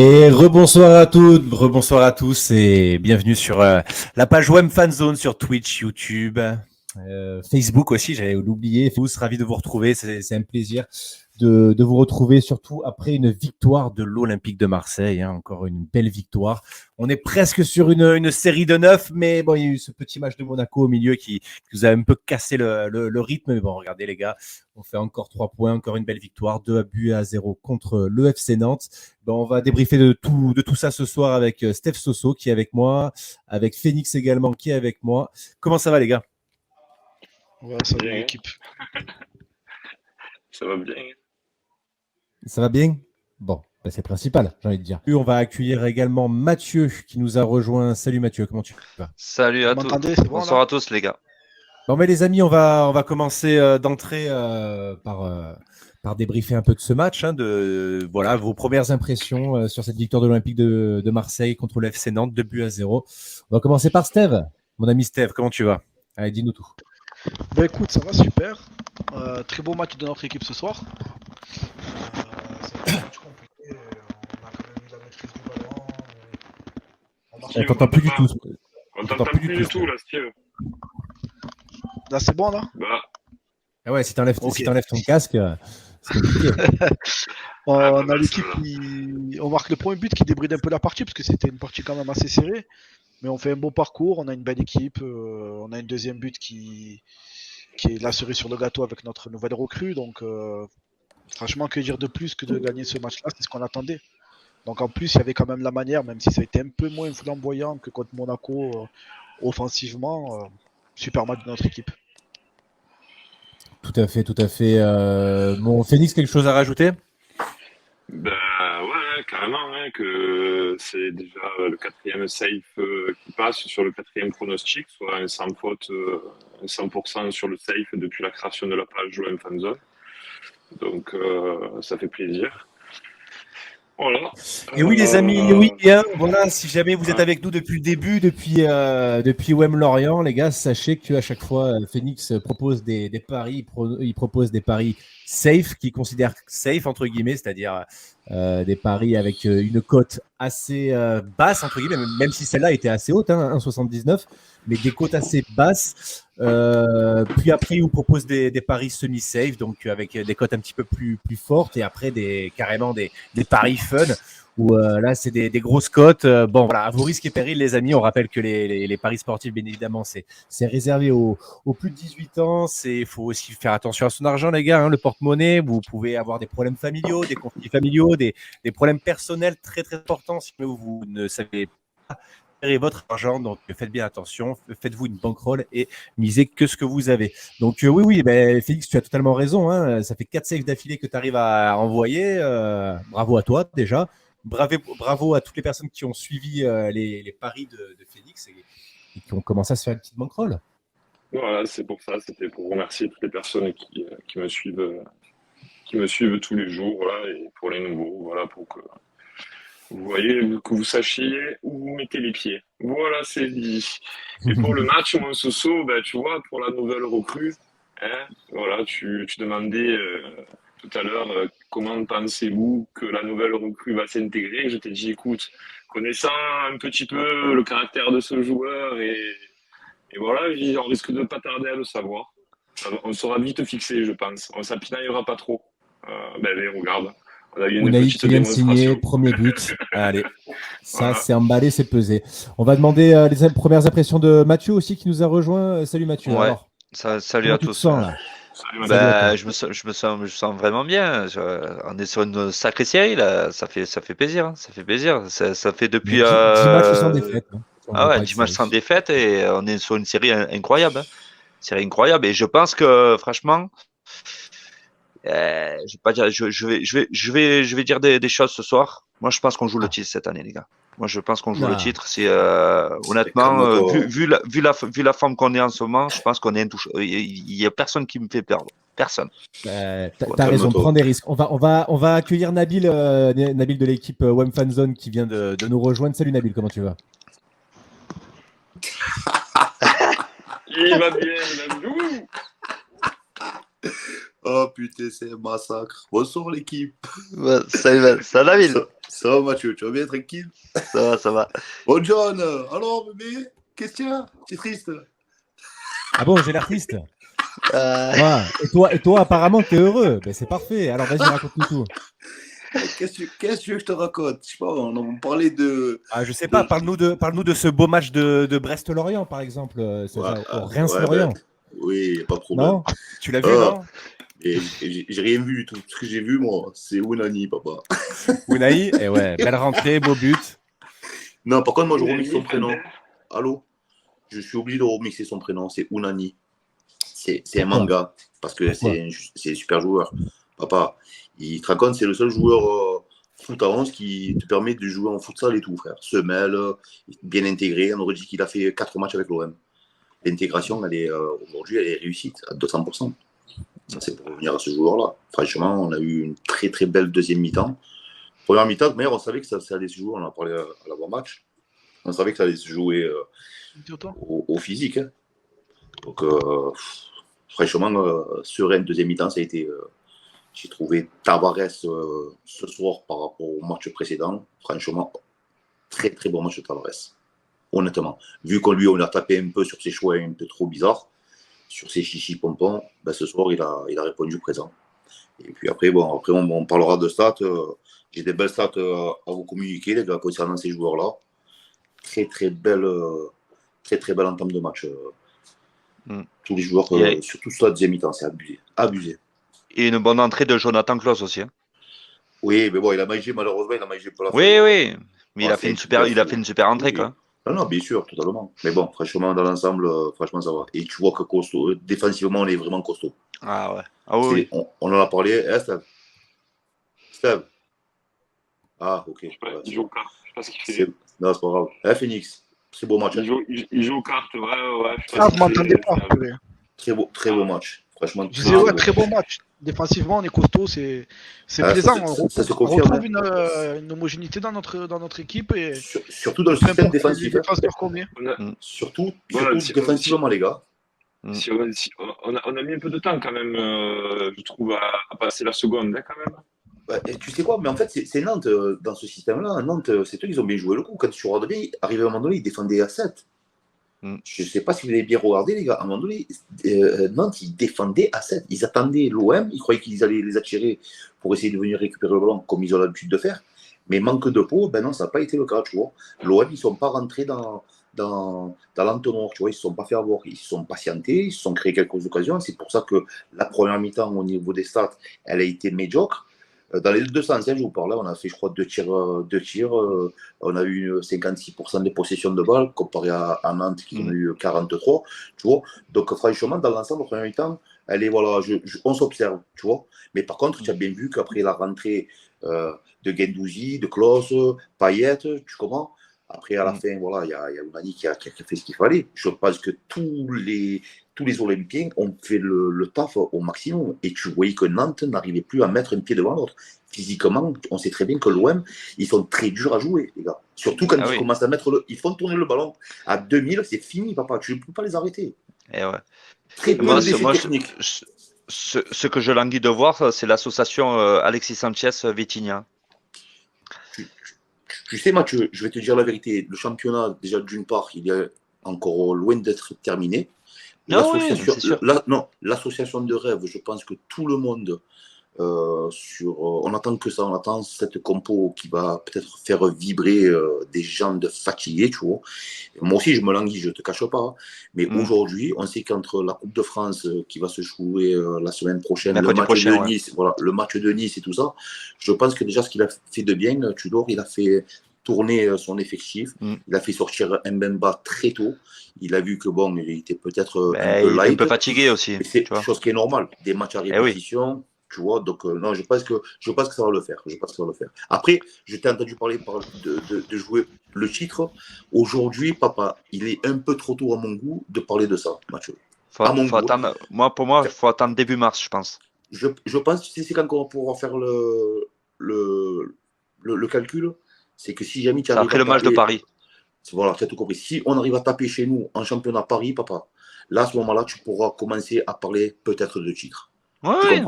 Et rebonsoir à toutes, rebonsoir à tous et bienvenue sur la page WEM Fanzone sur Twitch, YouTube, Facebook aussi, j'allais l'oublier. Tous ravis de vous retrouver, c'est un plaisir de vous retrouver, surtout après une victoire de l'Olympique de Marseille, hein, encore une belle victoire. On est presque sur une série de 9, mais bon, il y a eu ce petit match de Monaco au milieu qui nous a un peu cassé le rythme. Mais bon, regardez les gars, on fait encore 3 points, encore une belle victoire, 2-0 contre le FC Nantes. Bon, on va débriefer de tout ça ce soir avec Steph Soso qui est avec moi, avec Phoenix également qui est avec moi. Comment ça va les gars? Ouais, salut l'équipe. Ça va bien. Ça va bien? Bon, ben c'est principal, j'ai envie de dire. Puis on va accueillir également Mathieu qui nous a rejoint. Salut Mathieu, comment tu vas? Salut à tous. Bonsoir à tous les gars. Bon, mais les amis, on va commencer d'entrée par débriefer un peu de ce match, hein, voilà, vos premières impressions sur cette victoire de l'Olympique de Marseille contre le FC Nantes, 2-0. On va commencer par Steve. Mon ami Steve, comment tu vas? Allez, dis-nous tout. Bah écoute, ça va super. Très beau match de notre équipe ce soir. C'est un match compliqué. On a quand même eu la maîtrise du ballon. On t'entend plus du tout. On t'entend plus du tout là, Steve. Là, c'est bon là? Bah. Ah ouais, si t'enlèves ton casque, c'est compliqué. On a l'équipe on marque le premier but qui débride un peu la partie parce que c'était une partie quand même assez serrée. Mais on fait un beau parcours, on a une belle équipe, on a une deuxième but qui est la cerise sur le gâteau avec notre nouvelle recrue. Donc franchement, que dire de plus que de gagner ce match-là, c'est ce qu'on attendait. Donc en plus, il y avait quand même la manière, même si ça a été un peu moins flamboyant que contre Monaco offensivement. Super match de notre équipe. Tout à fait. Bon, Phoenix, quelque chose à rajouter? Ben ouais, carrément, hein, que c'est déjà le 4e safe qui passe sur le 4e pronostic, soit un sans faute, un 100% sur le safe depuis la création de la page WEM Fanzone. Donc ça fait plaisir. Voilà. Et oui les amis, oui bien. Voilà, si jamais vous êtes avec nous depuis le début, depuis WEM Lorient, les gars, sachez qu'à chaque fois, Phoenix propose des paris, il propose des paris safe, qu'il considère safe entre guillemets, c'est-à-dire des paris avec une cote assez basse entre guillemets, même si celle-là était assez haute, hein, 1,79, mais des cotes assez basses. Puis après, il vous propose des paris semi-safe, donc avec des cotes un petit peu plus fortes, et après carrément des paris fun, où là, c'est des grosses cotes. Bon, voilà, à vos risques et périls, les amis, on rappelle que les paris sportifs, bien évidemment, c'est réservé aux plus de 18 ans. Il faut aussi faire attention à son argent, les gars, hein, le porte-monnaie. Vous pouvez avoir des problèmes familiaux, des conflits familiaux, des problèmes personnels très, très importants si vous ne savez pas gérer votre argent. Donc, faites bien attention, faites-vous une bankroll et misez que ce que vous avez. Donc, oui, ben, Félix, tu as totalement raison. Hein, ça fait 4 saves d'affilée que tu arrives à envoyer. Bravo à toi, déjà. Bravo à toutes les personnes qui ont suivi les paris de Félix et qui ont commencé à se faire une petite bankroll. Voilà, c'est pour ça. C'était pour remercier toutes les personnes qui me suivent tous les jours, voilà, et pour les nouveaux, voilà, pour que vous voyez, que vous sachiez où vous mettez les pieds. Voilà, c'est dit. Et pour le match, mon Soso, ben, tu vois, pour la nouvelle recrue, hein, voilà, tu demandais tout à l'heure comment pensez-vous que la nouvelle recrue va s'intégrer. Je t'ai dit, écoute, connaissant un petit peu le caractère de ce joueur et voilà, on risque de pas tarder à le savoir. On sera vite fixé, je pense. On s'apinaillera pas trop. Ben, regarde. On a eu une petite qui vient de signer, premier but. Allez, ça voilà. C'est emballé, c'est pesé. On va demander les premières impressions de Mathieu aussi qui nous a rejoint. Salut Mathieu. Ouais. Alors, salut à tous. Sens, là je me sens vraiment bien. On est sur une sacrée série là. Ça fait plaisir. Hein. Ça fait plaisir. Ça fait depuis 10 matchs sans défaite. Hein. Ah ouais, 10 matchs sans défaite et on est sur une série incroyable. Hein. Série incroyable et je pense que franchement. Je vais pas dire, je vais dire des choses ce soir. Moi, je pense qu'on joue le titre cette année, les gars. Moi, je pense qu'on joue le titre. C'est honnêtement, vu la forme qu'on est en ce moment, je pense qu'on est intouchable. Il y a personne qui me fait perdre. Personne. T'as raison. Prends des risques. On va accueillir Nabil de l'équipe WEM Fanzone qui vient de nous rejoindre. Salut Nabil, comment tu vas? Il va bien, Nabil. Oh putain, c'est un massacre. Bonsoir l'équipe. Ça Nabil. Ça va, Mathieu, tu vas bien, tranquille? Ça va. Bon, John, alors, bébé, qu'est-ce qu'il y a? C'est triste. Ah bon, j'ai l'air triste. Ouais. Et toi, apparemment, t'es heureux. Ben, c'est parfait. Alors, vas-y, raconte-nous tout. Qu'est-ce que tu veux que je te raconte? Je sais pas, on parlait de. Ah, je sais pas, parle-nous de ce beau match de Brest-Lorient, par exemple. Au Reims-Lorient. Oui, pas de problème. Non? Tu l'as vu, Ah, non? et j'ai rien vu du tout. Ce que j'ai vu, moi, c'est Unani, papa. Unai, et ouais, belle rentrée, beau but. Non, par contre, moi, je Unani, remixe son prénom. Fender. Allô? Je suis obligé de remixer son prénom. C'est Unani. C'est un Pourquoi? manga. Parce que Pourquoi? c'est un super joueur. Papa, il te raconte, c'est le seul joueur foot à 11 qui te permet de jouer en futsal et tout, frère. Semelle, bien intégré. On aurait dit qu'il a fait 4 matchs avec l'OM. L'intégration, aujourd'hui, elle est réussie à 200%. Ça, c'est pour revenir à ce joueur-là. Franchement, on a eu une très très belle deuxième mi-temps. Première mi-temps, mais on savait que ça allait se jouer. On en a parlé à l'avant-match. On savait que ça allait se jouer au physique. Hein. Donc, franchement, sereine deuxième mi-temps, ça a été. J'ai trouvé Tavares ce soir par rapport au match précédent. Franchement, très très bon match de Tavares. Honnêtement. Vu qu'on lui, on a tapé un peu sur ses choix un peu trop bizarres, sur ses chichis pompons, ben, ce soir, il a répondu présent. Et puis après, on parlera de stats. J'ai des belles stats à vous communiquer, les gars, concernant ces joueurs-là. Très très belle entame de match. Tous les joueurs, surtout sur la deuxième mi-temps, c'est abusé. Abusé. Et une bonne entrée de Jonathan Klaus aussi. Hein. Oui, mais bon, il a managé, malheureusement, il a managé pour la fin. Oui. Mais il a fait une super entrée, oui. quoi. Non, bien sûr, totalement. Mais bon, franchement, dans l'ensemble, franchement, ça va. Et tu vois que costaud, défensivement, on est vraiment costaud. Ah ouais. Ah oui. On en a parlé, hein, Steve. Ah, ok. Il joue aux cartes. Je sais pas ce qu'il fait. Non, c'est pas grave. Hein, Phoenix, très beau match. Il joue aux cartes, ouais. Vous m'entendez pas. Très beau match. Franchement, je disais, très bon match. Défensivement, on est costaud, c'est plaisant. Ça se on confirme. retrouve une homogénéité dans notre équipe. Et surtout dans le système défensif. Surtout défensivement, les gars. On a mis un peu de temps quand même, je trouve, à passer la seconde, hein, quand même. Et tu sais quoi, mais en fait, c'est Nantes, dans ce système-là. Nantes, c'est eux, ils ont bien joué le coup. Quand tu regardes bien, arrivé à un moment donné, ils défendaient à 7. Je ne sais pas si vous avez bien regardé, les gars. À un moment donné, Nantes, ils défendaient à 7. Ils attendaient l'OM, ils croyaient qu'ils allaient les attirer pour essayer de venir récupérer le ballon comme ils ont l'habitude de faire. Mais manque de peau, ben non, ça n'a pas été le cas, tu vois. L'OM, ils ne sont pas rentrés dans l'entonnoir, tu vois. Ils ne se sont pas fait avoir. Ils se sont patientés, ils se sont créés quelques occasions. C'est pour ça que la première mi-temps, au niveau des stats, elle a été médiocre. Dans les deux sens, je vous parle, on a fait, je crois, deux tirs. On a eu 56% de possession de balles, comparé à Nantes, qui ont eu 43, tu vois. Donc, franchement, dans l'ensemble, en premier mi-temps, on s'observe, tu vois. Mais par contre, tu as bien vu qu'après la rentrée de Guendouzi, de Klaus, Payet, tu comprends. Après, à la fin, voilà, il y a Unani qui a fait ce qu'il fallait. Je pense que tous les Olympiens ont fait le taf au maximum. Et tu voyais que Nantes n'arrivait plus à mettre un pied devant l'autre. Physiquement, on sait très bien que l'OM, ils sont très durs à jouer, les gars. Surtout quand ils commencent à mettre ils font tourner le ballon. À 2000, c'est fini, papa. Tu ne peux pas les arrêter. Et ouais. Très peu de technique. Ce que je languis de voir, c'est l'association Alexis Sanchez-Vitinha. Tu sais, Mathieu, je vais te dire la vérité. Le championnat, déjà, d'une part, il est encore loin d'être terminé. L'association de rêve, je pense que tout le monde, on attend que ça, on attend cette compo qui va peut-être faire vibrer des gens de fatigués, tu vois. Moi aussi, je me languis, je ne te cache pas. Hein. Mais aujourd'hui, on sait qu'entre la Coupe de France qui va se jouer la semaine prochaine, le match de Nice et tout ça, je pense que déjà ce qu'il a fait de bien, Tudor, il a fait tourner son effectif. Il a fait sortir Mbemba très tôt. Il a vu que bon, il était peut-être un peu fatigué aussi. C'est une chose qui est normale. Des matchs à répétition, tu vois. Donc non, je pense que ça va le faire. Après, je t'ai entendu parler de jouer le titre. Aujourd'hui, papa, il est un peu trop tôt à mon goût de parler de ça, Mathieu. Pour moi, il faut attendre début mars, je pense. Je pense que c'est quand on va pouvoir faire le calcul. C'est que si jamais tu arrives après le match de Paris. Voilà, tu as tout compris. Si on arrive à taper chez nous en championnat Paris, papa, là, à ce moment-là, tu pourras commencer à parler peut-être de titre. Ouais,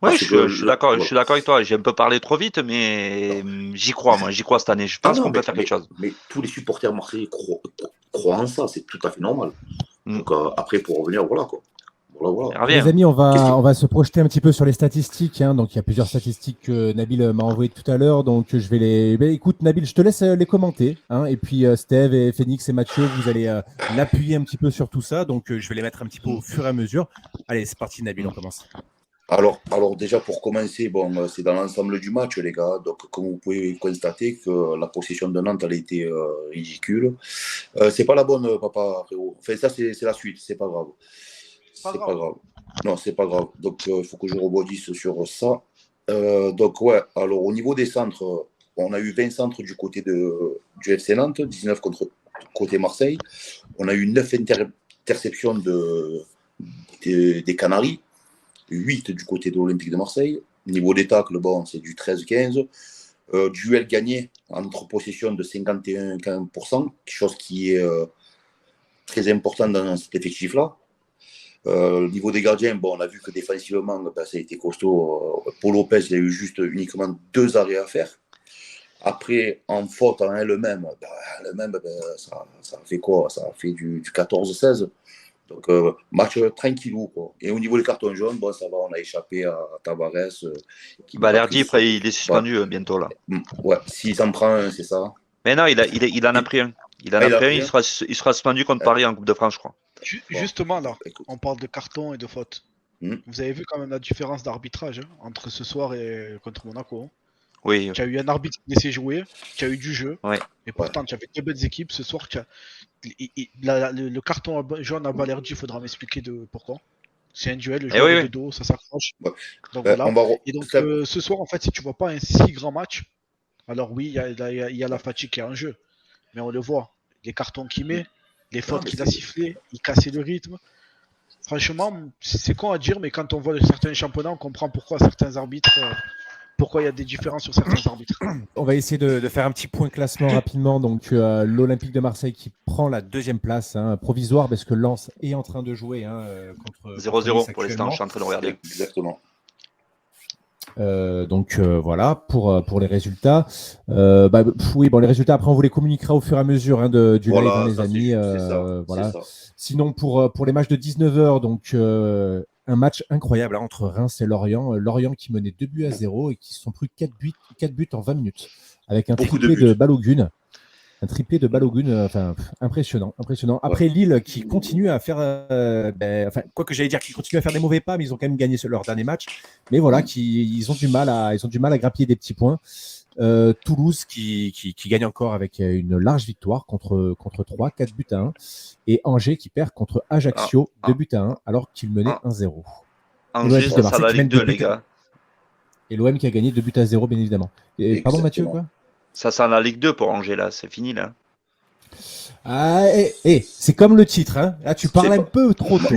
Parce je que suis d'accord, voilà. je suis d'accord avec toi. J'ai un peu parlé trop vite, mais j'y crois, moi. J'y crois cette année. Je pense qu'on peut faire quelque chose. Mais tous les supporters marseillais croient en ça, c'est tout à fait normal. Mm. Donc après, pour revenir, voilà quoi. On Voilà. verra Les bien. amis, on va se projeter un petit peu sur les statistiques. Donc, il y a plusieurs statistiques que Nabil m'a envoyées tout à l'heure. Donc, je vais les. Écoute, Nabil, je te laisse les commenter. Et puis, Steve et Phoenix et Mathieu, vous allez l'appuyer un petit peu sur tout ça. Donc, je vais les mettre un petit peu au fur et à mesure. Allez, c'est parti, Nabil, on commence. Alors déjà pour commencer, bon, c'est dans l'ensemble du match, les gars. Donc, comme vous pouvez constater que la possession de Nantes, elle a été ridicule. C'est pas la bonne, papa, frérot. Enfin, ça, c'est la suite, c'est pas grave. C'est pas grave. Non, c'est pas grave. Donc, il faut que je rebondisse sur ça. Donc, ouais, alors au niveau des centres, on a eu 20 centres du côté du FC Nantes, 19 côté Marseille. On a eu 9 interceptions des Canaries. 8 du côté de l'Olympique de Marseille. Niveau des tacles, bon, c'est du 13-15. Duel gagné entre possession de 51-40%, quelque chose qui est très important dans cet effectif-là. Niveau des gardiens, bon, on a vu que défensivement, ça a été costaud. Paul Lopez, il a eu uniquement 2 arrêts à faire. Après, en faute en elle-même, ça a fait quoi? Ça a fait du 14-16. Donc, match tranquillou, quoi. Et au niveau des cartons jaunes, bon, ça va, on a échappé à Tavares. Balerdi, après, il est suspendu bientôt, là. Ouais, s'il s'en prend un, c'est ça. Mais non, il en a pris un. Il sera suspendu contre Paris en Coupe de France, je crois. Justement, là, on parle de carton et de faute. Vous avez vu quand même la différence d'arbitrage entre ce soir et contre Monaco. Oui. Tu as eu un arbitre qui laissait jouer, tu as eu du jeu, et pourtant tu avais deux belles équipes. Ce soir, le carton jaune à Balerdi, il faudra m'expliquer pourquoi. C'est un duel, le joueur de dos, ça s'accroche. Donc voilà. Et donc ce soir, en fait, si tu vois pas un si grand match, alors oui, il y a la fatigue qui est en jeu, mais on le voit. Les cartons qu'il met, les fautes qu'il a sifflées, il cassait le rythme. Franchement, c'est con à dire, mais quand on voit certains championnats, on comprend pourquoi certains arbitres. Pourquoi il y a des différences sur certains arbitres. On va essayer de faire un petit point classement rapidement. Donc, l'Olympique de Marseille qui prend la 2e place provisoire parce que Lens est en train de jouer contre 0-0 pour l'instant, je suis en train de regarder. Exactement. Donc voilà pour les résultats. Oui, bon, les résultats après on vous les communiquera au fur et à mesure du live, les amis. Voilà. Sinon pour les matchs de 19h, donc un match incroyable entre Reims et Lorient. Lorient qui menait 2-0 et qui se sont pris 4 buts en 20 minutes avec un triplé de Balogun. Un triplé de Balogun, impressionnant. Après Lille qui continue à faire, quoi que j'allais dire, qui continue à faire des mauvais pas, mais ils ont quand même gagné leur dernier match. Mais voilà, ils ont du mal à grappiller des petits points. Toulouse qui gagne encore avec une large victoire contre 3, 4 buts à 1. Et Angers qui perd contre Ajaccio 2 buts à 1 alors qu'il menait 1-0. Angers, ça sera la Ligue 2, les gars. Et l'OM qui a gagné 2 buts à 0, bien évidemment. Et, pardon Mathieu, quoi ? Ça sent la Ligue 2 pour Angers, là. C'est fini, là. C'est comme le titre. Là, tu parles un peu trop tôt.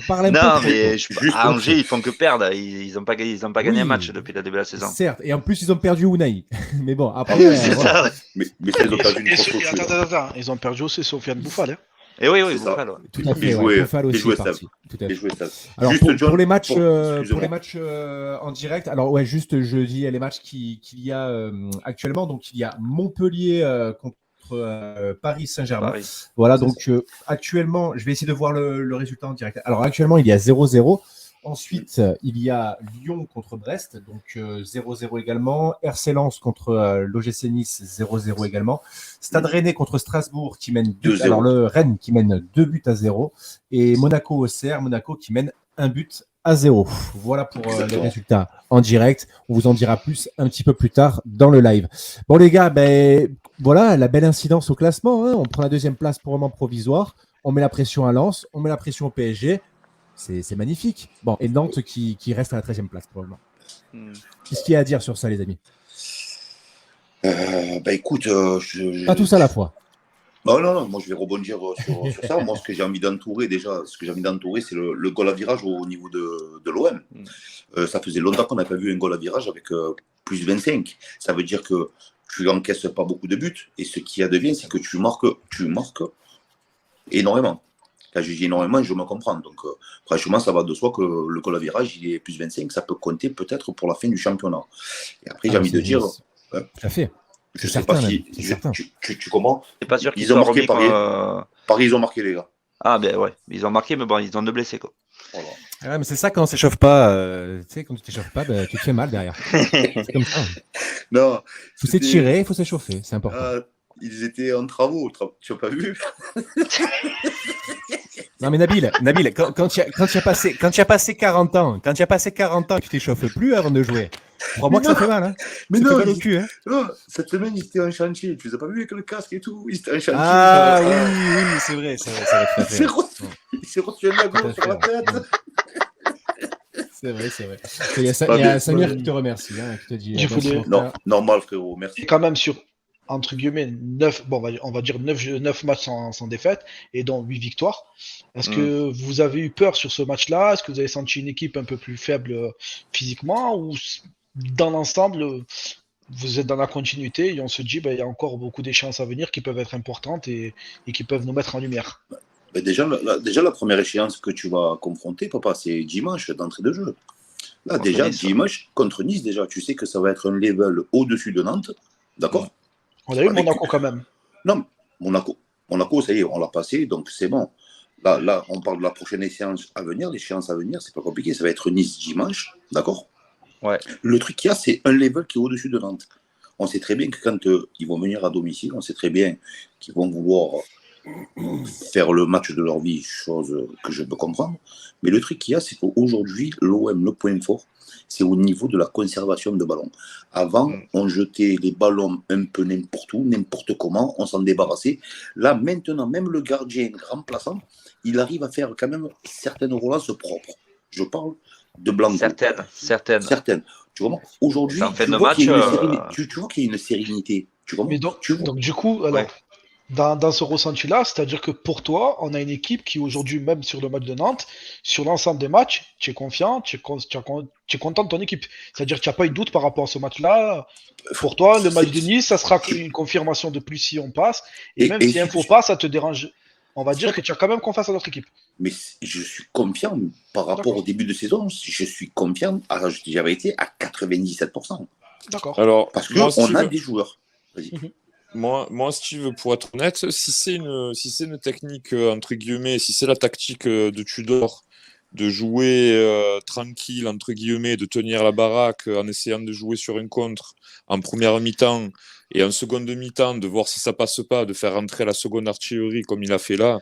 Angers, ils font que perdre. Ils n'ont pas gagné un match depuis le début de la saison. Certes. Et en plus, ils ont perdu Unai. Mais bon, après. Voilà. Mais ils ont perdu une grosse. Attends. Ils ont perdu aussi Sofiane Bouffal. Et oui, Bouffal. Tout à fait. Bouffal aussi est parti. Tout à fait. Alors, pour les matchs, en direct, alors juste je dis les matchs qu'il y a actuellement. Donc, il y a Montpellier contre Paris Saint-Germain. Voilà, donc actuellement, je vais essayer de voir le résultat en direct. Alors, actuellement, il y a 0-0. Ensuite, il y a Lyon contre Brest, donc 0-0 également. RC Lens contre l'OGC Nice, 0-0 également. Stade Rennais contre Strasbourg qui mène 2-0. Alors le Rennes qui mène 2 buts à 0. Et Monaco-Auxerre, Monaco qui mène 1 but à 0. Voilà pour les résultats en direct. On vous en dira plus un petit peu plus tard dans le live. Bon les gars, voilà la belle incidence au classement. On prend la 2e place pour moment provisoire. On met la pression à Lens, on met la pression au PSG. C'est magnifique. Bon, et Nantes qui reste à la 13e place, probablement. Qu'est-ce qu'il y a à dire sur ça, les amis ? Écoute, pas tous à la fois. Non, moi je vais rebondir sur ça. Moi, ce que j'ai envie d'entourer, c'est le goal à virage au niveau de l'OM. Ça faisait longtemps qu'on n'a pas vu un goal à virage avec plus 25. Ça veut dire que tu n'encaisses pas beaucoup de buts. Et ce qui advient, c'est que tu marques énormément. Quand je dis énormément, je me comprends. Donc, franchement, ça va de soi que le goal average, il est plus 25, ça peut compter peut-être pour la fin du championnat. Et après, j'ai envie de dire. Tout à fait. Je ne sais pas si. Tu comprends? C'est pas sûr qu'ils Ils ont soient marqué remis Paris. Paris, ils ont marqué, les gars. Ah, ben ouais, ils ont marqué, mais bon, ils ont 2 blessés, quoi. Voilà. Ouais, mais c'est ça quand on s'échauffe pas. Tu sais, quand tu t'échauffes pas, tu te fais mal derrière. C'est comme ça. Non. Il faut s'étirer, il faut s'échauffer, c'est important. Ils étaient en travaux, tu n'as pas vu? Non mais Nabil, quand tu as passé 40 ans, tu t'échauffes plus avant de jouer. Crois-moi que ça fait mal, hein. Mais ça non, fait mal au cul, hein. Non, cette semaine, ils étaient en chantier. Tu les as pas vus avec le casque et tout? Ils étaient en chantier. Ah oui, c'est vrai. Il s'est reçu un lago sur la tête. C'est vrai. Il y a Samir qui te remercie, hein, qui te dit. Non, normal, frérot, merci. Et quand même sur, entre guillemets, 9, bon, on va dire 9 matchs sans défaite, et dont 8 victoires. Est-ce que vous avez eu peur sur ce match-là? Est-ce que vous avez senti une équipe un peu plus faible physiquement? Ou dans l'ensemble, vous êtes dans la continuité et on se dit, il y a encore beaucoup d'échéances à venir qui peuvent être importantes et qui peuvent nous mettre en lumière? Mais déjà, la première échéance que tu vas confronter, papa, c'est dimanche d'entrée de jeu. Là, contre déjà, Nice, dimanche, contre Nice, déjà, tu sais que ça va être un level au-dessus de Nantes. D'accord? On a eu Monaco quand même. Non, Monaco, ça y est, on l'a passé, donc c'est bon. Là, on parle de la prochaine échéance à venir. L'échéance à venir, c'est pas compliqué. Ça va être Nice dimanche, d'accord? Ouais. Le truc qu'il y a, c'est un level qui est au-dessus de Nantes. On sait très bien que quand ils vont venir à domicile, on sait très bien qu'ils vont vouloir faire le match de leur vie, chose que je peux comprendre. Mais le truc qu'il y a, c'est qu'aujourd'hui, l'OM, le point fort, c'est au niveau de la conservation de ballons. Avant, on jetait les ballons un peu n'importe où, n'importe comment, on s'en débarrassait. Là, maintenant, même le gardien remplaçant, il arrive à faire quand même certaines relances propres. Je parle de Blanco. Certaines. Tu vois, aujourd'hui, tu vois qu'il y a une sérénité. Tu vois, mais donc, du coup, alors, dans ce ressenti-là, c'est-à-dire que pour toi, on a une équipe qui aujourd'hui, même sur le match de Nantes, sur l'ensemble des matchs, tu es confiant, tu es content de ton équipe. C'est-à-dire que tu n'as pas eu de doute par rapport à ce match-là. Pour toi, le match de Nice, ça sera une confirmation de plus si on passe. Et même si un faux pas, ça te dérange. On va dire que tu as quand même confiance à notre équipe. Mais je suis confiant par rapport au début de saison. Je suis confiant, j'avais été à 97%. D'accord. Alors, parce qu'on a des joueurs. Vas-y. Moi, Steve, pour être honnête, si c'est une technique, entre guillemets, si c'est la tactique de Tudor, de jouer tranquille, entre guillemets, de tenir la baraque en essayant de jouer sur une contre en première mi-temps et en seconde mi-temps, de voir si ça passe pas, de faire rentrer la seconde artillerie comme il a fait là,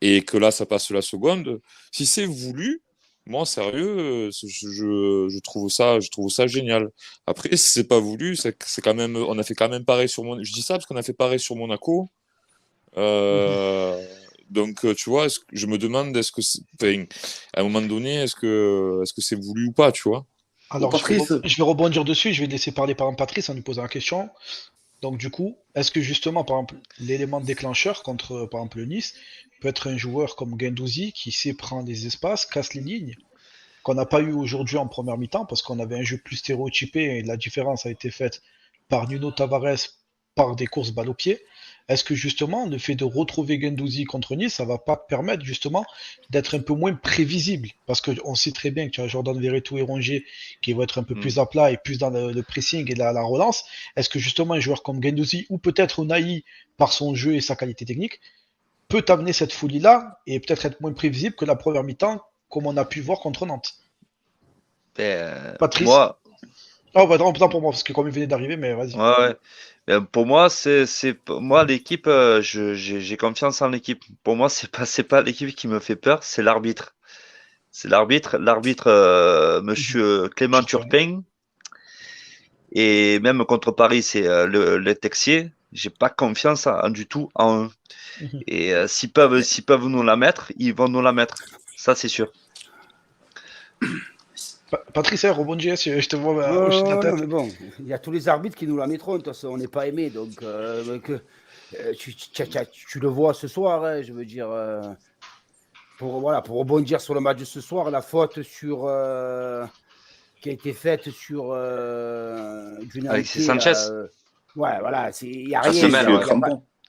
et que là, ça passe la seconde, si c'est voulu, moi, sérieux, je trouve ça génial. Après, si c'est pas voulu, c'est quand même, on a fait quand même pareil sur Monaco. Je dis ça parce qu'on a fait pareil sur Monaco. Donc, tu vois, je me demande, à un moment donné, est-ce que c'est voulu ou pas, tu vois? Alors, je vais rebondir dessus. Je vais laisser parler par exemple Patrice en lui posant la question. Donc, du coup, est-ce que justement, par exemple, l'élément déclencheur contre, par exemple, le Nice peut être un joueur comme Guendouzi qui sait prendre des espaces, casse les lignes, qu'on n'a pas eu aujourd'hui en première mi-temps parce qu'on avait un jeu plus stéréotypé et la différence a été faite par Nuno Tavares par des courses balle au pied. Est-ce que justement, le fait de retrouver Guendouzi contre Nice, ça va pas permettre justement d'être un peu moins prévisible? Parce qu'on sait très bien que tu as Jordan Verretou et Rongier qui vont être un peu plus à plat et plus dans le pressing et la relance. Est-ce que justement un joueur comme Guendouzi ou peut-être Unai par son jeu et sa qualité technique peut amener cette folie-là et peut-être être moins prévisible que la première mi-temps comme on a pu voir contre Nantes? Patrice? Moi... Oh, bah non, pour moi, parce que comme il venait d'arriver, mais vas-y. Ouais. Pour moi, moi l'équipe, j'ai confiance en l'équipe. Pour moi, c'est pas l'équipe qui me fait peur, c'est l'arbitre. C'est l'arbitre, monsieur Clément Turpin. Et même contre Paris, c'est le Texier. J'ai pas confiance du tout en eux. Et s'ils peuvent nous la mettre, ils vont nous la mettre. Ça, c'est sûr. Patrice, rebondis, je te vois hocher de la tête. Mais bon, il y a tous les arbitres qui nous la mettront. De toute façon, on n'est pas aimé. Donc, tu le vois ce soir, hein, je veux dire. Pour rebondir sur le match de ce soir, la faute qui a été faite sur Alexis Sanchez. Ouais, voilà, il n'y a rien.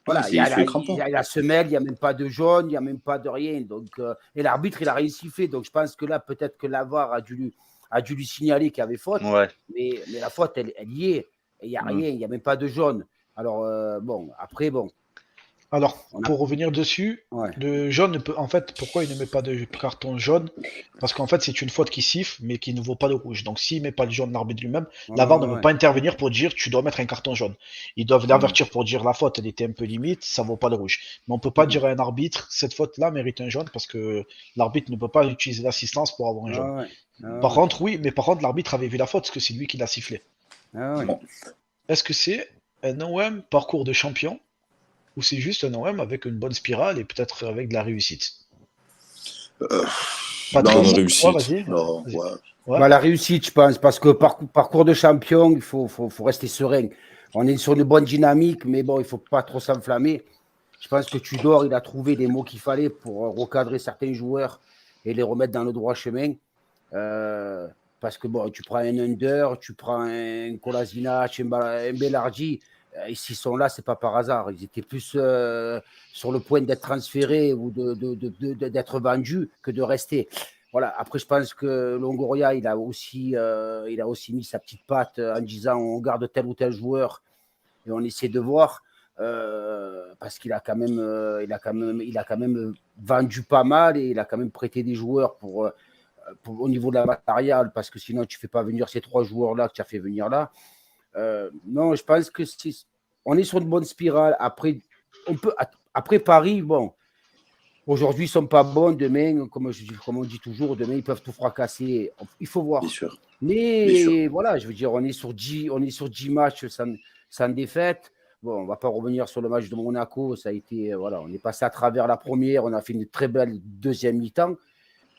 Voilà, il y a la semelle, il n'y a même pas de jaune, il n'y a même pas de rien. Donc, et l'arbitre, il a rien sifflé. Donc, je pense que là, peut-être que la VAR a dû lui signaler qu'il y avait faute. Ouais. Mais la faute, elle y est. Et il n'y a rien, il n'y a même pas de jaune. Alors, après. Alors, pour revenir dessus, le jaune, en fait, pourquoi il ne met pas de carton jaune? Parce qu'en fait, c'est une faute qui siffle, mais qui ne vaut pas de rouge. Donc, s'il ne met pas le jaune, l'arbitre lui-même, la VAR ne peut pas intervenir pour dire tu dois mettre un carton jaune. Ils doivent l'avertir pour dire la faute, elle était un peu limite, ça ne vaut pas de rouge. Mais on ne peut pas dire à un arbitre cette faute-là mérite un jaune parce que l'arbitre ne peut pas utiliser l'assistance pour avoir un jaune. Par contre, l'arbitre avait vu la faute parce que c'est lui qui l'a sifflé. Est-ce que c'est un OM parcours de champion? Ou c'est juste un OM avec une bonne spirale et peut-être avec de la réussite? réussite. La réussite, je pense, parce que parcours de champion, il faut rester serein. On est sur une bonne dynamique, mais bon, il ne faut pas trop s'enflammer. Je pense que Tudor, il a trouvé les mots qu'il fallait pour recadrer certains joueurs et les remettre dans le droit chemin. Parce que bon, tu prends un Under, tu prends un Kolasinac, un Bellardi. S'ils sont là, c'est pas par hasard. Ils étaient plus sur le point d'être transférés ou d'être vendus que de rester. Voilà. Après, je pense que Longoria, il a aussi mis sa petite patte en disant on garde tel ou tel joueur et on essaie de voir parce qu'il a quand même vendu pas mal et il a quand même prêté des joueurs pour au niveau de la matérielle parce que sinon tu fais pas venir ces 3 joueurs là que tu as fait venir là. Non, je pense que on est sur une bonne spirale. Après, après Paris, bon, aujourd'hui, ils ne sont pas bons. Demain, comme on dit toujours, demain, ils peuvent tout fracasser. Il faut voir. Bien sûr. Mais voilà, je veux dire, on est sur 10 matchs sans défaite. Bon, on ne va pas revenir sur le match de Monaco. Ça a été, voilà, on est passé à travers la première. On a fait une très belle deuxième mi-temps.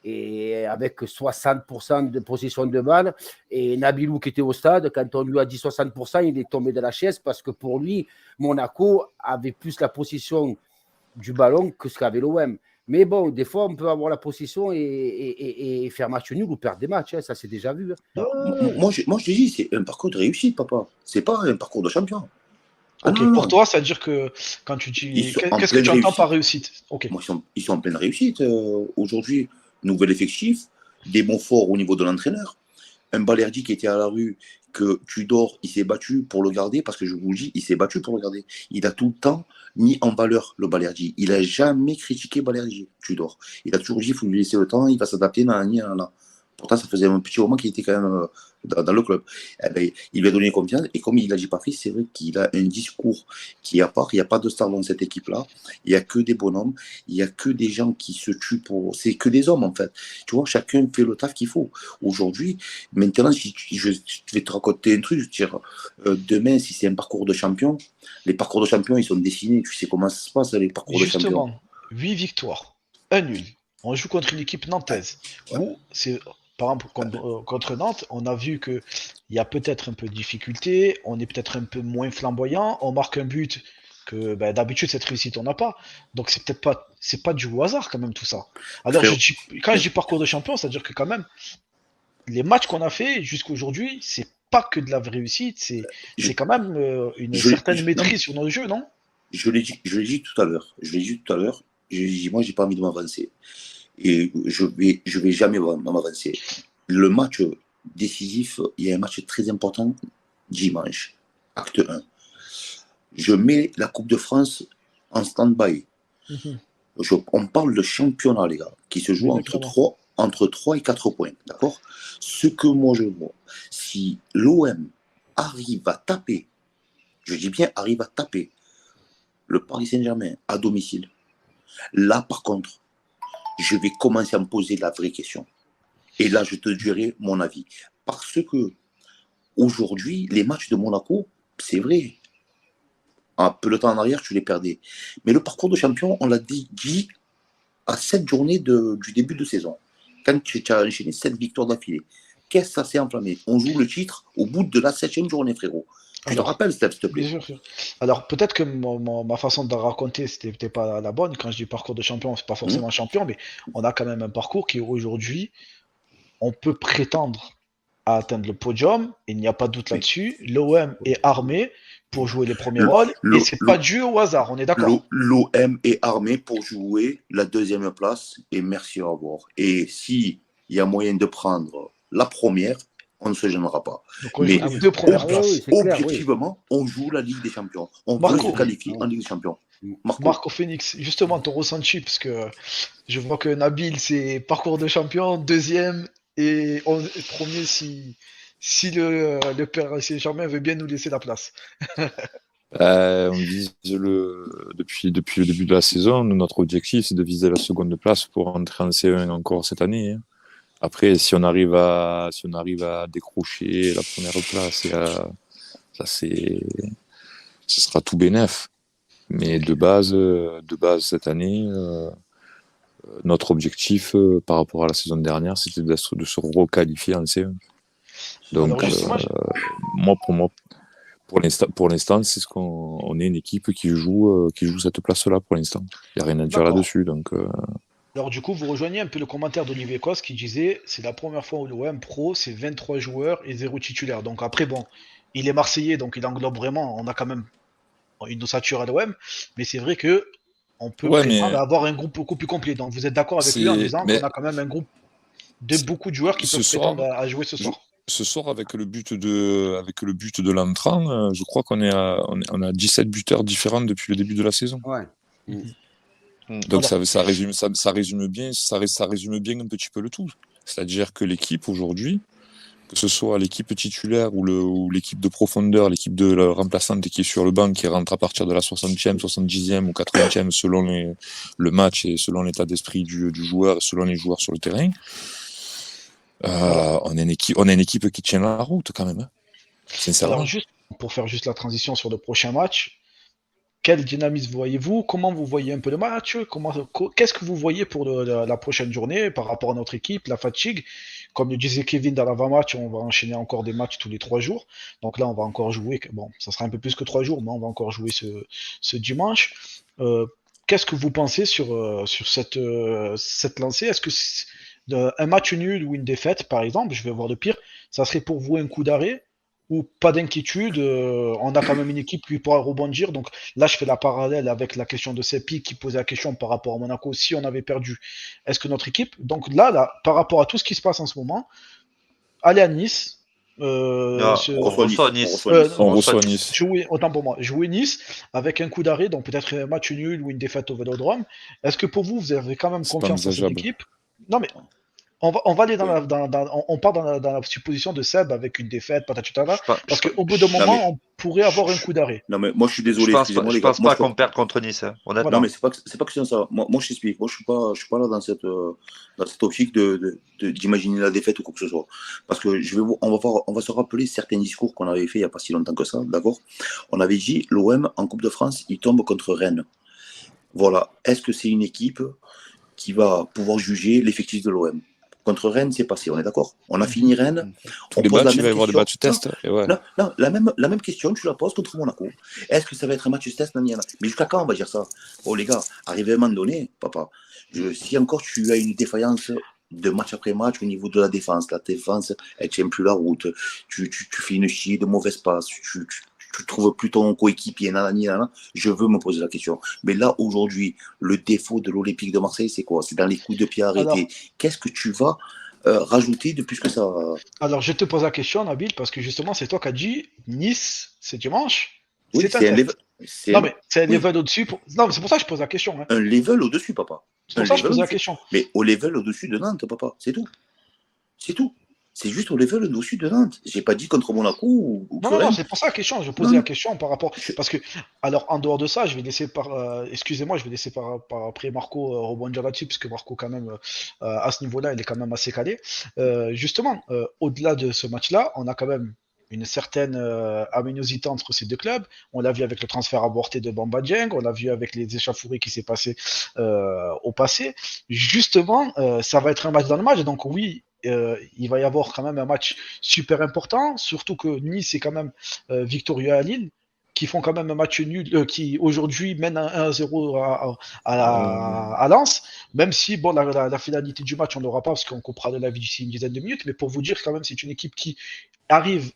Et avec 60% de possession de balle, et Nabilou qui était au stade, quand on lui a dit 60%, il est tombé de la chaise parce que pour lui, Monaco avait plus la possession du ballon que ce qu'avait l'OM. Mais bon, des fois, on peut avoir la possession et faire match nul ou perdre des matchs, hein, ça c'est déjà vu. Non, moi, je te dis, c'est un parcours de réussite, papa. C'est pas un parcours de champion. Pour toi, ça veut dire que quand tu dis. Qu'est-ce que tu entends par réussite? Moi, ils sont en pleine réussite. Aujourd'hui, nouvel effectif, des bons forts au niveau de l'entraîneur. Un Balerdi qui était à la rue, que Tudor, il s'est battu pour le garder, parce que je vous le dis, il s'est battu pour le garder. Il a tout le temps mis en valeur le Balerdi. Il n'a jamais critiqué Balerdi, Tudor. Il a toujours dit, il faut lui laisser le temps, il va s'adapter, nan. Pourtant, ça faisait un petit moment qu'il était quand même dans le club. Eh ben, il lui a donné confiance. Et comme il a dit Patrice, c'est vrai qu'il a un discours qui est à part. Il n'y a pas de star dans cette équipe-là. Il n'y a que des bonhommes. Il n'y a que des gens qui se tuent pour. C'est que des hommes, en fait. Tu vois, chacun fait le taf qu'il faut. Aujourd'hui, maintenant, si je vais te raconter un truc, je veux dire, demain, si c'est un parcours de champion, les parcours de champion, ils sont dessinés. Tu sais comment ça se passe, les parcours de champion. Justement, 8 victoires, 1 nul. On joue contre une équipe nantaise. Où c'est. Par exemple, contre Nantes, on a vu qu'il y a peut-être un peu de difficulté, on est peut-être un peu moins flamboyant, on marque un but que d'habitude, cette réussite, on n'a pas. Donc, c'est pas du hasard quand même tout ça. Alors, quand je dis parcours de champion, c'est-à-dire que quand même, les matchs qu'on a fait jusqu'à aujourd'hui, c'est pas que de la réussite, c'est quand même une certaine maîtrise sur nos jeux, non? Je l'ai dit tout à l'heure. Moi, j'ai pas envie de m'avancer. Et je vais jamais m'avancer. Le match décisif, il y a un match très important dimanche, acte 1. Je mets la Coupe de France en stand-by. On parle de championnat, les gars, qui se joue entre 3 et 4 points. D'accord? Ce que moi je vois, si l'OM arrive à taper, je dis bien arrive à taper, le Paris Saint-Germain à domicile, là par contre, je vais commencer à me poser la vraie question. Et là, je te dirai mon avis. Parce que aujourd'hui, les matchs de Monaco, c'est vrai. Un peu le temps en arrière, tu les perdais. Mais le parcours de champion, on l'a dit à 7 journées du début de saison. Quand tu as enchaîné 7 victoires d'affilée, qu'est-ce que ça s'est enflammé? On joue le titre au bout de la 7e journée, frérot. Tu te rappelles, Steph, s'il te plaît? Bien sûr. Alors, peut-être que ma façon de raconter, c'était pas la bonne. Quand je dis parcours de champion, c'est pas forcément champion, mais on a quand même un parcours qui, aujourd'hui, on peut prétendre à atteindre le podium. Il n'y a pas de doute là-dessus. L'OM est armé. pour jouer les premiers rôles, et c'est pas dû au hasard, on est d'accord. L'OM est armé pour jouer la deuxième place, et merci, au revoir. Et s'il y a moyen de prendre la première, on ne se gênera pas. Donc on joue les deux premières places. Objectivement, on joue la Ligue des Champions. On veut se qualifier en Ligue des Champions. Marco Phoenix, justement ton ressenti, parce que je vois que Nabil c'est parcours de champion, deuxième et premier si le Paris Saint-Germain veut bien nous laisser la place. On vise depuis le début de la saison, notre objectif c'est de viser la seconde place pour entrer en C1 encore cette année. Hein. Après, si on arrive à décrocher la première place, ce sera tout bénef. Mais de base cette année, notre objectif par rapport à la saison dernière, c'était de se requalifier en C1. Donc, pour l'instant, c'est on est une équipe qui joue cette place-là pour l'instant. Il n'y a rien à dire là-dessus. Donc, Alors du coup, vous rejoignez un peu le commentaire d'Olivier Cos qui disait c'est la première fois où l'OM Pro, c'est 23 joueurs et 0 titulaire. Donc après, bon, il est Marseillais, donc il englobe vraiment, on a quand même une ossature à l'OM, mais c'est vrai que on peut avoir un groupe beaucoup plus complet. Donc vous êtes d'accord avec lui en disant qu'on a quand même un groupe de beaucoup de joueurs qui peuvent prétendre à jouer ce soir. Ce soir, avec le but de l'entrant, je crois qu'on on a 17 buteurs différents depuis le début de la saison. Ouais. Donc ça résume bien un petit peu le tout. C'est-à-dire que l'équipe aujourd'hui, que ce soit l'équipe titulaire ou l'équipe de profondeur, l'équipe de la remplaçante qui est sur le banc, qui rentre à partir de la 60e, 70e ou 80e selon le match et selon l'état d'esprit du joueur et selon les joueurs sur le terrain, on a une équipe qui tient la route quand même. Hein, sincèrement. Alors pour faire la transition sur le prochain match, quel dynamisme voyez-vous? Comment vous voyez un peu le match? Qu'est-ce que vous voyez pour la prochaine journée par rapport à notre équipe, la fatigue? Comme le disait Kevin dans l'avant-match, on va enchaîner encore des matchs tous les 3 jours. Donc là, on va encore jouer. Bon, ça sera un peu plus que 3 jours, mais on va encore jouer ce dimanche. Qu'est-ce que vous pensez sur cette lancée? Est-ce que un match nul ou une défaite, par exemple, je vais voir de pire, ça serait pour vous un coup d'arrêt? Ou pas d'inquiétude, on a quand même une équipe qui pourra rebondir. Donc là, je fais la parallèle avec la question de Sepi qui posait la question par rapport à Monaco. Si on avait perdu, est-ce que notre équipe... Donc là, par rapport à tout ce qui se passe en ce moment, aller à Nice... on reçoit Nice. Autant pour moi. Jouer Nice avec un coup d'arrêt, donc peut-être un match nul ou une défaite au Vélodrome. Est-ce que pour vous, vous avez quand même confiance en cette équipe? Non mais... On va aller on part dans la supposition de Seb avec une défaite, patatutala, parce qu'au bout d'un moment, on pourrait avoir un coup d'arrêt. Non, mais moi, je suis désolé. Je pense pas qu'on perde contre Nice. Hein, honnêtement. Non, mais c'est pas question de ça. Moi, je t'explique. Moi, je suis pas là dans cette optique d'imaginer la défaite ou quoi que ce soit. Parce que on va se rappeler certains discours qu'on avait fait il n'y a pas si longtemps que ça, d'accord? On avait dit, l'OM, en Coupe de France, il tombe contre Rennes. Voilà. Est-ce que c'est une équipe qui va pouvoir juger l'effectif de l'OM? Contre Rennes, c'est passé, on est d'accord. On a fini Rennes. Tous les matchs, il va y avoir des matchs test. Non, la même question, tu la poses contre Monaco. Est-ce que ça va être un match test? Mais jusqu'à quand on va dire ça? Oh les gars, arrivé à un moment donné, papa, si encore tu as une défaillance de match après match au niveau de la défense, elle tient plus la route, tu fais une chier de mauvaise passe, tu trouves plus ton coéquipier, je veux me poser la question. Mais là, aujourd'hui, le défaut de l'Olympique de Marseille, c'est quoi? C'est dans les coups de pied arrêtés. Qu'est-ce que tu vas rajouter de plus que ça? Alors, je te pose la question, Nabil, parce que justement, c'est toi qui as dit Nice, c'est dimanche. Oui, c'est un level. Non, mais c'est un level au-dessus. Non, mais c'est pour ça que je pose la question. Hein. Un level au-dessus, papa. C'est pour ça que je pose la question. Mais au level au-dessus de Nantes, papa, c'est tout. C'est tout. C'est juste au level au-dessus de Nantes. J'ai pas dit contre Monaco ou Non, c'est pour ça la question. Je posais la question par rapport. Parce que, alors, en dehors de ça, je vais laisser excusez-moi, je vais laisser après Marco rebondir là-dessus, parce que Marco, quand même, à ce niveau-là, il est quand même assez calé. Justement, au-delà de ce match-là, on a quand même une certaine aminosité entre ces deux clubs. On l'a vu avec le transfert avorté de Bamba Dieng, on l'a vu avec les échauffourées qui s'est passé au passé. Justement, ça va être un match dans le match, donc oui, il va y avoir quand même un match super important, surtout que Nice est quand même victorieux à Lille, qui font quand même un match nul, qui aujourd'hui mène 1-0 à Lens, même si bon, la finalité du match on l'aura pas parce qu'on coupera de la vie d'ici une dizaine de minutes, mais pour vous dire quand même c'est une équipe qui arrive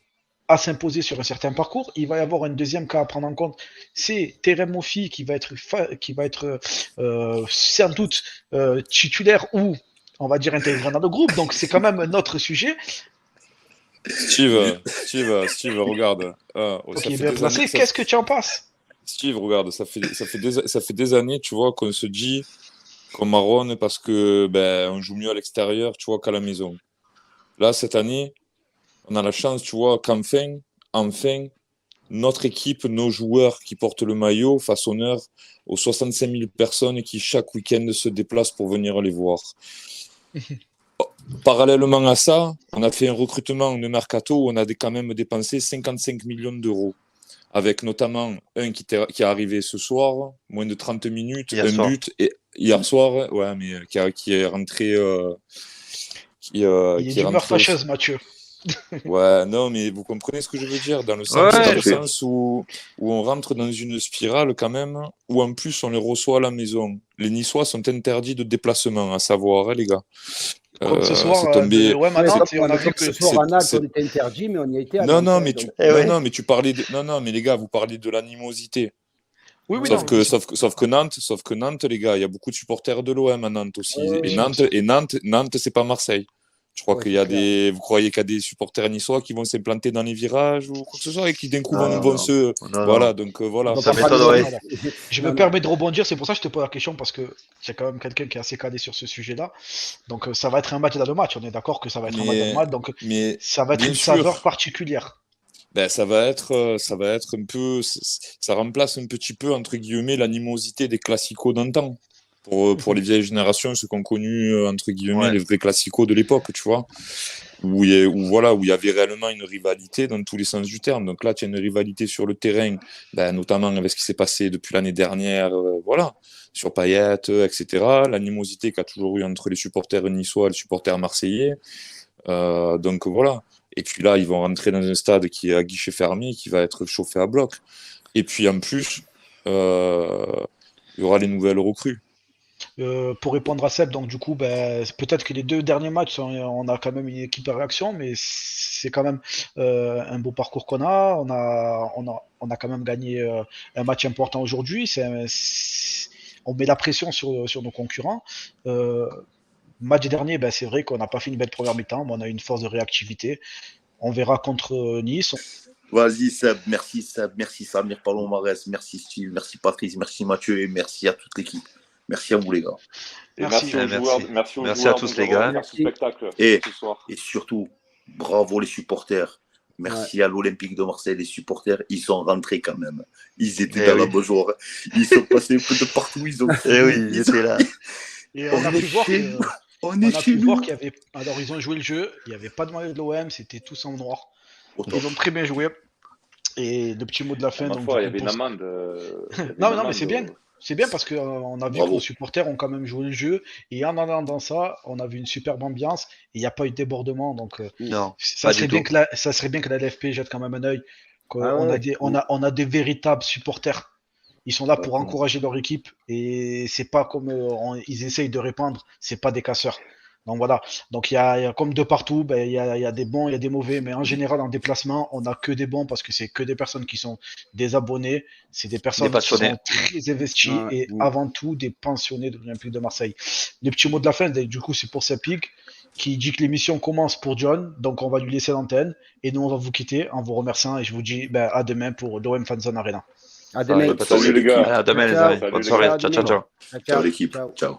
à s'imposer sur un certain parcours. Il va y avoir un deuxième cas à prendre en compte, c'est Terem Moffi qui va être sans doute titulaire ou on va dire intégré dans le groupe. Donc c'est quand même un autre sujet. Steve, regarde. Ok, bien placé. Qu'est-ce que tu en penses? Steve, regarde, ça fait des années, tu vois, qu'on se dit qu'on marronne parce que on joue mieux à l'extérieur, tu vois, qu'à la maison. Là, cette année, on a la chance, tu vois, qu'enfin, notre équipe, nos joueurs qui portent le maillot fassent honneur aux 65 000 personnes qui, chaque week-end, se déplacent pour venir les voir. Parallèlement à ça, on a fait un recrutement de mercato où on a quand même dépensé 55 millions d'euros. Avec notamment un qui est arrivé ce soir, moins de 30 minutes, but, et hier soir, ouais, mais qui est rentré. Il est d'humeur fâcheuse, Mathieu. Ouais, non, mais vous comprenez ce que je veux dire, dans le sens où on rentre dans une spirale quand même, où en plus on les reçoit à la maison. Les Niçois sont interdits de déplacement, à savoir, hein, les gars. Comme ce soir, on a vu que ce soir à Nantes, on était interdit, mais on y a été. Non, mais tu parlais non, mais les gars, vous parlez de l'animosité. Oui, sauf que Nantes, les gars, il y a beaucoup de supporters de l'OM à Nantes aussi. Et Nantes, c'est pas Marseille. Je crois qu'il y a vous croyez qu'il y a des supporters niçois qui vont s'implanter dans les virages ou quoi que ce soit et qui d'un coup vont se. Voilà, donc voilà. Ça m'étonnerait. Je me permets de rebondir, c'est pour ça que je te pose la question parce que j'ai quand même quelqu'un qui est assez calé sur ce sujet-là. Donc ça va être un match dans le match, on est d'accord que ça va être un match dans le match, donc ça va être une saveur particulière. Ça va être un peu. Ça remplace un petit peu, entre guillemets, l'animosité des classicos d'antan. Pour les vieilles générations, ceux qui ont connu, entre guillemets, les vrais classicos de l'époque, tu vois, où il y avait réellement une rivalité dans tous les sens du terme. Donc là, tu as une rivalité sur le terrain, notamment avec ce qui s'est passé depuis l'année dernière, sur Payet, etc. L'animosité qu'il y a toujours eu entre les supporters niçois et les supporters marseillais. Donc voilà. Et puis là, ils vont rentrer dans un stade qui est à guichet fermé, qui va être chauffé à bloc. Et puis en plus, il y aura les nouvelles recrues. Pour répondre à Seb, donc du coup, peut-être que les 2 derniers matchs, on a quand même une équipe à réaction, mais c'est quand même un beau parcours qu'on a. On a quand même gagné un match important aujourd'hui. On met la pression sur nos concurrents. Match dernier, c'est vrai qu'on n'a pas fait une belle première mi-temps, mais on a une force de réactivité. On verra contre Nice. Vas-y Seb, merci Samir Palomares, merci Steve, merci Patrice, merci Mathieu et merci à toute l'équipe. Merci à vous les gars. Merci à tous les gars. Et surtout, bravo les supporters. Merci à l'Olympique de Marseille, les supporters, ils sont rentrés quand même. Ils étaient dans la bonjour. Ils sont passés un peu de partout. Ils étaient là. Et on a pu voir qu'il y avait. Alors ils ont joué le jeu, il n'y avait pas de maillot de l'OM, c'était tous en noir. Ils ont très bien joué. Et le petit mot de la fin. Il y avait une amende. Non, mais c'est bien. C'est bien parce qu'on a vu que nos supporters ont quand même joué le jeu et en allant dans ça, on a vu une superbe ambiance et il n'y a pas eu de débordement. Donc, ça serait bien que la LFP jette quand même un œil. On a des véritables supporters. Ils sont là pour encourager leur équipe et c'est pas comme ils essayent de répandre, c'est pas des casseurs. Donc voilà, donc il y a comme de partout, il y a des bons, il y a des mauvais, mais en général en déplacement, on n'a que des bons parce que c'est que des personnes qui sont des abonnés, c'est des personnes qui sont très investies et avant tout des pensionnés de l'Olympique de Marseille. Le petit mot de la fin, du coup, c'est pour Sapig qui dit que l'émission commence pour John, donc on va lui laisser l'antenne et nous on va vous quitter en vous remerciant et je vous dis à demain pour l'OM Fanzone Arena. À demain. Salut les gars. À demain les amis. Bonne soirée. Ciao. Ciao l'équipe. Ciao.